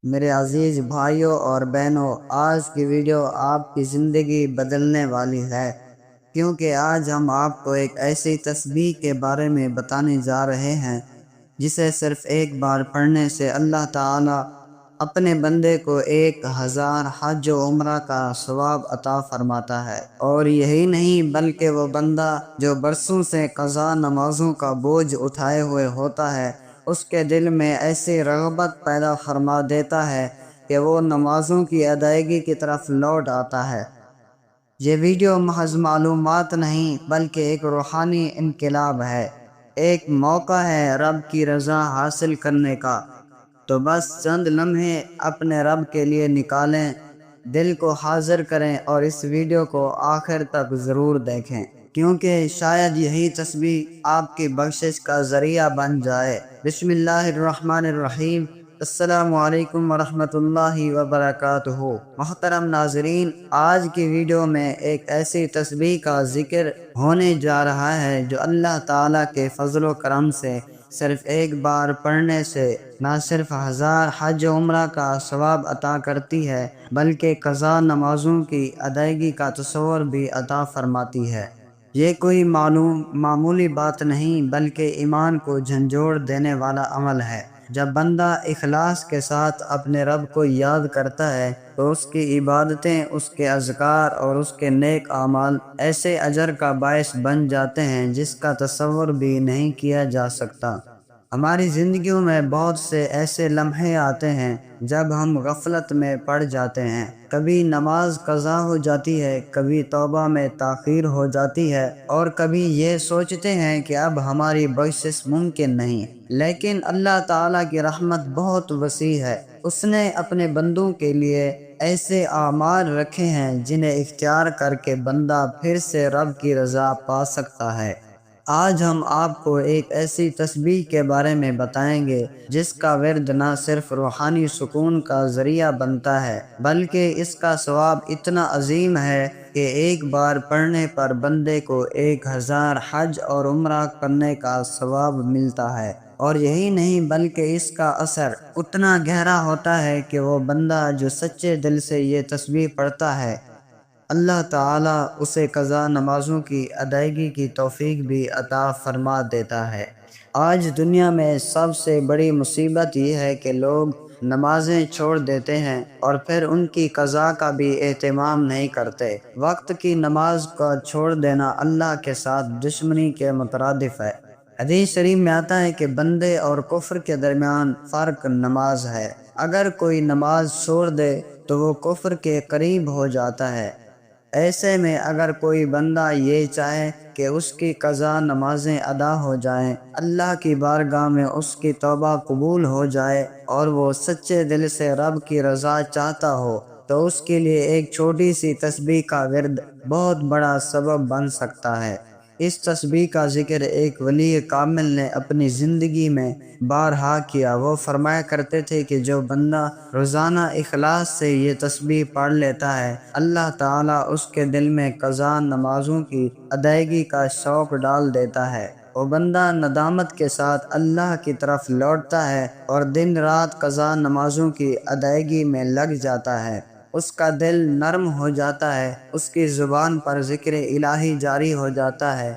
میرے عزیز بھائیوں اور بہنوں، آج کی ویڈیو آپ کی زندگی بدلنے والی ہے، کیونکہ آج ہم آپ کو ایک ایسی تسبیح کے بارے میں بتانے جا رہے ہیں جسے صرف ایک بار پڑھنے سے اللہ تعالی اپنے بندے کو 1000 حج و عمرہ کا ثواب عطا فرماتا ہے۔ اور یہی نہیں بلکہ وہ بندہ جو برسوں سے قضا نمازوں کا بوجھ اٹھائے ہوئے ہوتا ہے، اس کے دل میں ایسی رغبت پیدا فرما دیتا ہے کہ وہ نمازوں کی ادائیگی کی طرف لوٹ آتا ہے۔ یہ ویڈیو محض معلومات نہیں بلکہ ایک روحانی انقلاب ہے، ایک موقع ہے رب کی رضا حاصل کرنے کا۔ تو بس چند لمحے اپنے رب کے لیے نکالیں، دل کو حاضر کریں اور اس ویڈیو کو آخر تک ضرور دیکھیں، کیونکہ شاید یہی تسبیح آپ کی بخشش کا ذریعہ بن جائے۔ بسم اللہ الرحمن الرحیم۔ السلام علیکم ورحمۃ اللہ وبرکاتہ۔ محترم ناظرین، آج کی ویڈیو میں ایک ایسی تسبیح کا ذکر ہونے جا رہا ہے جو اللہ تعالیٰ کے فضل و کرم سے صرف ایک بار پڑھنے سے نہ صرف 1000 حج و عمرہ کا ثواب عطا کرتی ہے بلکہ قضا نمازوں کی ادائیگی کا تصور بھی عطا فرماتی ہے۔ یہ کوئی معمولی بات نہیں بلکہ ایمان کو جھنجھوڑ دینے والا عمل ہے۔ جب بندہ اخلاص کے ساتھ اپنے رب کو یاد کرتا ہے تو اس کی عبادتیں، اس کے اذکار اور اس کے نیک اعمال ایسے اجر کا باعث بن جاتے ہیں جس کا تصور بھی نہیں کیا جا سکتا۔ ہماری زندگیوں میں بہت سے ایسے لمحے آتے ہیں جب ہم غفلت میں پڑ جاتے ہیں، کبھی نماز قضا ہو جاتی ہے، کبھی توبہ میں تاخیر ہو جاتی ہے اور کبھی یہ سوچتے ہیں کہ اب ہماری بخشش ممکن نہیں۔ لیکن اللہ تعالیٰ کی رحمت بہت وسیع ہے، اس نے اپنے بندوں کے لیے ایسے اعمال رکھے ہیں جنہیں اختیار کر کے بندہ پھر سے رب کی رضا پا سکتا ہے۔ آج ہم آپ کو ایک ایسی تسبیح کے بارے میں بتائیں گے جس کا ورد نہ صرف روحانی سکون کا ذریعہ بنتا ہے بلکہ اس کا ثواب اتنا عظیم ہے کہ ایک بار پڑھنے پر بندے کو 1000 حج اور عمرہ کرنے کا ثواب ملتا ہے۔ اور یہی نہیں بلکہ اس کا اثر اتنا گہرا ہوتا ہے کہ وہ بندہ جو سچے دل سے یہ تسبیح پڑھتا ہے، اللہ تعالیٰ اسے قضا نمازوں کی ادائیگی کی توفیق بھی عطا فرما دیتا ہے۔ آج دنیا میں سب سے بڑی مصیبت یہ ہے کہ لوگ نمازیں چھوڑ دیتے ہیں اور پھر ان کی قضا کا بھی اہتمام نہیں کرتے۔ وقت کی نماز کا چھوڑ دینا اللہ کے ساتھ دشمنی کے مترادف ہے۔ حدیث شریف میں آتا ہے کہ بندے اور کفر کے درمیان فرق نماز ہے۔ اگر کوئی نماز چھوڑ دے تو وہ کفر کے قریب ہو جاتا ہے۔ ایسے میں اگر کوئی بندہ یہ چاہے کہ اس کی قضا نمازیں ادا ہو جائیں، اللہ کی بارگاہ میں اس کی توبہ قبول ہو جائے اور وہ سچے دل سے رب کی رضا چاہتا ہو، تو اس کے لیے ایک چھوٹی سی تسبیح کا ورد بہت بڑا سبب بن سکتا ہے۔ اس تسبیح کا ذکر ایک ولی کامل نے اپنی زندگی میں بارہا کیا۔ وہ فرمایا کرتے تھے کہ جو بندہ روزانہ اخلاص سے یہ تسبیح پڑھ لیتا ہے، اللہ تعالیٰ اس کے دل میں قضا نمازوں کی ادائیگی کا شوق ڈال دیتا ہے۔ وہ بندہ ندامت کے ساتھ اللہ کی طرف لوٹتا ہے اور دن رات قضا نمازوں کی ادائیگی میں لگ جاتا ہے۔ اس کا دل نرم ہو جاتا ہے، اس کی زبان پر ذکر الہی جاری ہو جاتا ہے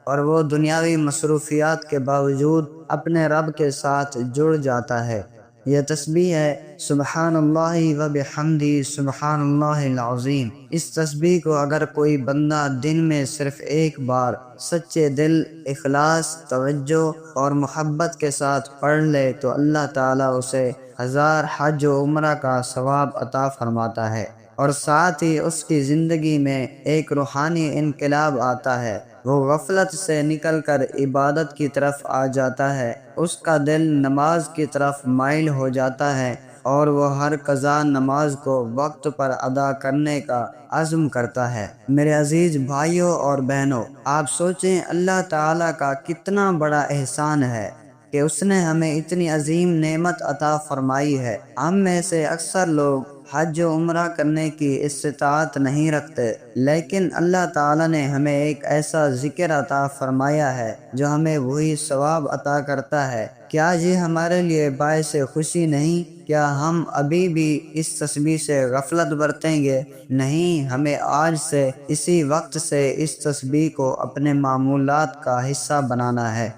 اور وہ دنیاوی مصروفیات کے باوجود اپنے رب کے ساتھ جڑ جاتا ہے۔ یہ تسبیح ہے سبحان اللہ و بحمدہ سبحان اللہ العظیم۔ اس تسبیح کو اگر کوئی بندہ دن میں صرف ایک بار سچے دل، اخلاص، توجہ اور محبت کے ساتھ پڑھ لے تو اللہ تعالیٰ اسے 1000 حج و عمرہ کا ثواب عطا فرماتا ہے، اور ساتھ ہی اس کی زندگی میں ایک روحانی انقلاب آتا ہے۔ وہ غفلت سے نکل کر عبادت کی طرف آ جاتا ہے، اس کا دل نماز کی طرف مائل ہو جاتا ہے اور وہ ہر قضا نماز کو وقت پر ادا کرنے کا عزم کرتا ہے۔ میرے عزیز بھائیوں اور بہنوں، آپ سوچیں اللہ تعالیٰ کا کتنا بڑا احسان ہے کہ اس نے ہمیں اتنی عظیم نعمت عطا فرمائی ہے۔ ہم میں سے اکثر لوگ حج و عمرہ کرنے کی استطاعت نہیں رکھتے، لیکن اللہ تعالیٰ نے ہمیں ایک ایسا ذکر عطا فرمایا ہے جو ہمیں وہی ثواب عطا کرتا ہے۔ کیا یہ ہمارے لیے باعث خوشی نہیں؟ کیا ہم ابھی بھی اس تسبیح سے غفلت برتیں گے؟ نہیں، ہمیں آج سے اسی وقت سے اس تسبیح کو اپنے معمولات کا حصہ بنانا ہے۔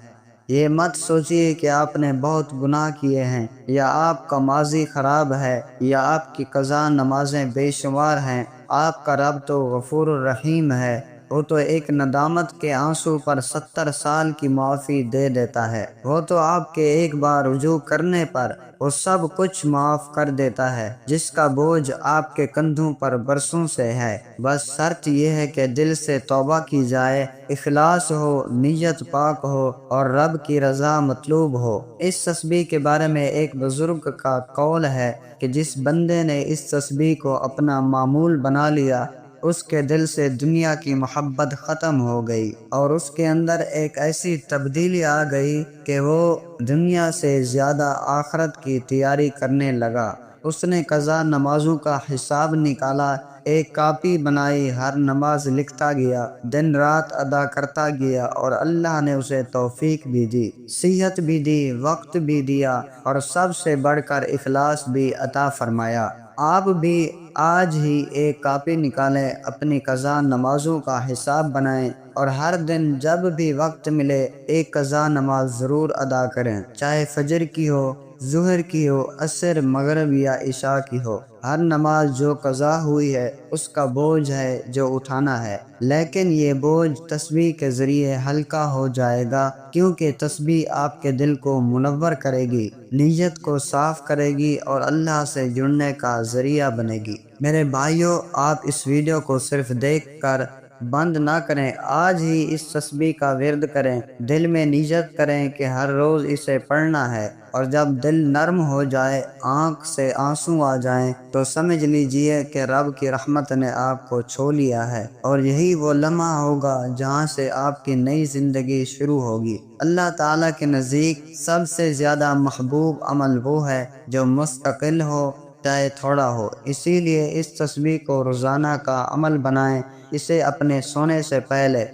یہ مت سوچیے کہ آپ نے بہت گناہ کیے ہیں، یا آپ کا ماضی خراب ہے، یا آپ کی قضا نمازیں بے شمار ہیں۔ آپ کا رب تو غفور الرحیم ہے، وہ تو ایک ندامت کے آنسو پر 70 سال کی معافی دے دیتا ہے۔ وہ تو آپ کے ایک بار رجوع کرنے پر وہ سب کچھ معاف کر دیتا ہے، جس کا بوجھ آپ کے کندھوں پر برسوں سے ہے۔ بس شرط یہ ہے کہ دل سے توبہ کی جائے، اخلاص ہو، نیت پاک ہو اور رب کی رضا مطلوب ہو۔ اس تسبیح کے بارے میں ایک بزرگ کا قول ہے کہ جس بندے نے اس تسبیح کو اپنا معمول بنا لیا، اس کے دل سے دنیا کی محبت ختم ہو گئی اور اس کے اندر ایک ایسی تبدیلی آ گئی کہ وہ دنیا سے زیادہ آخرت کی تیاری کرنے لگا۔ اس نے قضا نمازوں کا حساب نکالا، ایک کاپی بنائی، ہر نماز لکھتا گیا، دن رات ادا کرتا گیا، اور اللہ نے اسے توفیق بھی دی، صحت بھی دی، وقت بھی دیا، اور سب سے بڑھ کر اخلاص بھی عطا فرمایا۔ آپ بھی آج ہی ایک کاپی نکالیں، اپنی قضا نمازوں کا حساب بنائیں اور ہر دن جب بھی وقت ملے ایک قضا نماز ضرور ادا کریں، چاہے فجر کی ہو، ظہر کی ہو، عصر، مغرب یا عشاء کی ہو۔ ہر نماز جو قضا ہوئی ہے اس کا بوجھ ہے جو اٹھانا ہے، لیکن یہ بوجھ تسبیح کے ذریعے ہلکا ہو جائے گا، کیونکہ تسبیح آپ کے دل کو منور کرے گی، نیت کو صاف کرے گی اور اللہ سے جڑنے کا ذریعہ بنے گی۔ میرے بھائیوں، آپ اس ویڈیو کو صرف دیکھ کر بند نہ کریں، آج ہی اس تسبیح کا ورد کریں، دل میں نیت کریں کہ ہر روز اسے پڑھنا ہے، اور جب دل نرم ہو جائے، آنکھ سے آنسو آ جائیں، تو سمجھ لیجئے کہ رب کی رحمت نے آپ کو چھو لیا ہے، اور یہی وہ لمحہ ہوگا جہاں سے آپ کی نئی زندگی شروع ہوگی۔ اللہ تعالیٰ کے نزدیک سب سے زیادہ محبوب عمل وہ ہے جو مستقل ہو، چاہے تھوڑا ہو۔ اسی لیے اس تسبیح کو روزانہ کا عمل بنائیں، اسے اپنے سونے سے پہلے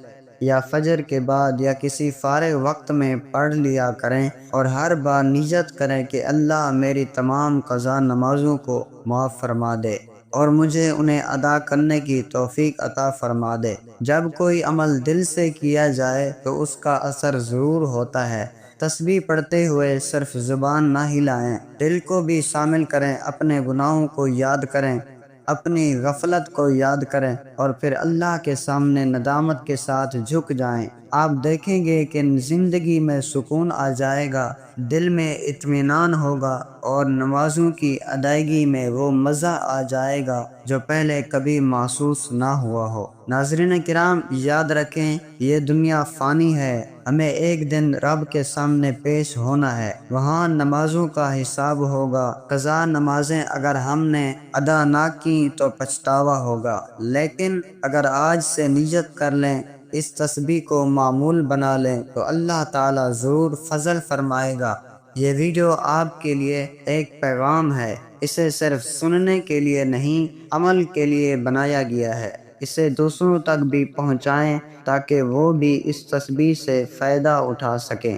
یا فجر کے بعد یا کسی فارغ وقت میں پڑھ لیا کریں، اور ہر بار نیت کریں کہ اللہ میری تمام قضا نمازوں کو معاف فرما دے اور مجھے انہیں ادا کرنے کی توفیق عطا فرما دے۔ جب کوئی عمل دل سے کیا جائے تو اس کا اثر ضرور ہوتا ہے۔ تسبیح پڑھتے ہوئے صرف زبان نہ ہلائیں، دل کو بھی شامل کریں، اپنے گناہوں کو یاد کریں، اپنی غفلت کو یاد کریں، اور پھر اللہ کے سامنے ندامت کے ساتھ جھک جائیں۔ آپ دیکھیں گے کہ زندگی میں سکون آ جائے گا، دل میں اطمینان ہوگا، اور نمازوں کی ادائیگی میں وہ مزہ آ جائے گا جو پہلے کبھی محسوس نہ ہوا ہو۔ ناظرین کرام، یاد رکھیں، یہ دنیا فانی ہے، ہمیں ایک دن رب کے سامنے پیش ہونا ہے، وہاں نمازوں کا حساب ہوگا۔ قضا نمازیں اگر ہم نے ادا نہ کی تو پچھتاوا ہوگا، لیکن اگر آج سے نیت کر لیں، اس تسبیح کو معمول بنا لیں، تو اللہ تعالیٰ ضرور فضل فرمائے گا۔ یہ ویڈیو آپ کے لیے ایک پیغام ہے، اسے صرف سننے کے لیے نہیں، عمل کے لیے بنایا گیا ہے۔ اسے دوسروں تک بھی پہنچائیں تاکہ وہ بھی اس تسبیح سے فائدہ اٹھا سکیں۔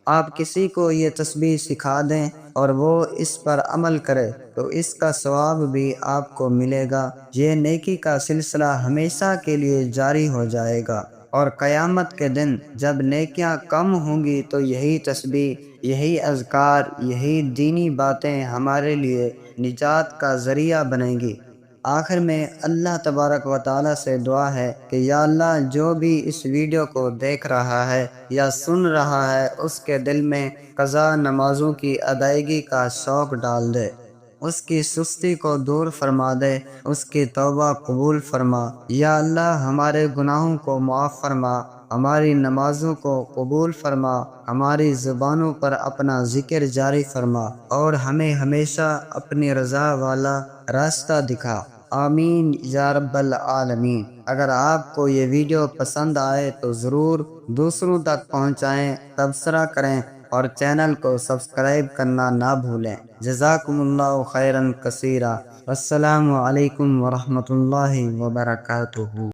آپ کسی کو یہ تسبیح سکھا دیں اور وہ اس پر عمل کرے تو اس کا ثواب بھی آپ کو ملے گا۔ یہ نیکی کا سلسلہ ہمیشہ کے لیے جاری ہو جائے گا، اور قیامت کے دن جب نیکیاں کم ہوں گی تو یہی تسبیح، یہی اذکار، یہی دینی باتیں ہمارے لیے نجات کا ذریعہ بنیں گی۔ آخر میں اللہ تبارک و تعالیٰ سے دعا ہے کہ یا اللہ، جو بھی اس ویڈیو کو دیکھ رہا ہے یا سن رہا ہے، اس کے دل میں قضا نمازوں کی ادائیگی کا شوق ڈال دے، اس کی سستی کو دور فرما دے، اس کی توبہ قبول فرما۔ یا اللہ، ہمارے گناہوں کو معاف فرما، ہماری نمازوں کو قبول فرما، ہماری زبانوں پر اپنا ذکر جاری فرما، اور ہمیں ہمیشہ اپنی رضا والا راستہ دکھا۔ آمین یا رب العالمین۔ اگر آپ کو یہ ویڈیو پسند آئے تو ضرور دوسروں تک پہنچائیں، تبصرہ کریں اور چینل کو سبسکرائب کرنا نہ بھولیں۔ جزاکم اللہ خیرا کثیرا۔ السلام علیکم ورحمۃ اللہ وبرکاتہ۔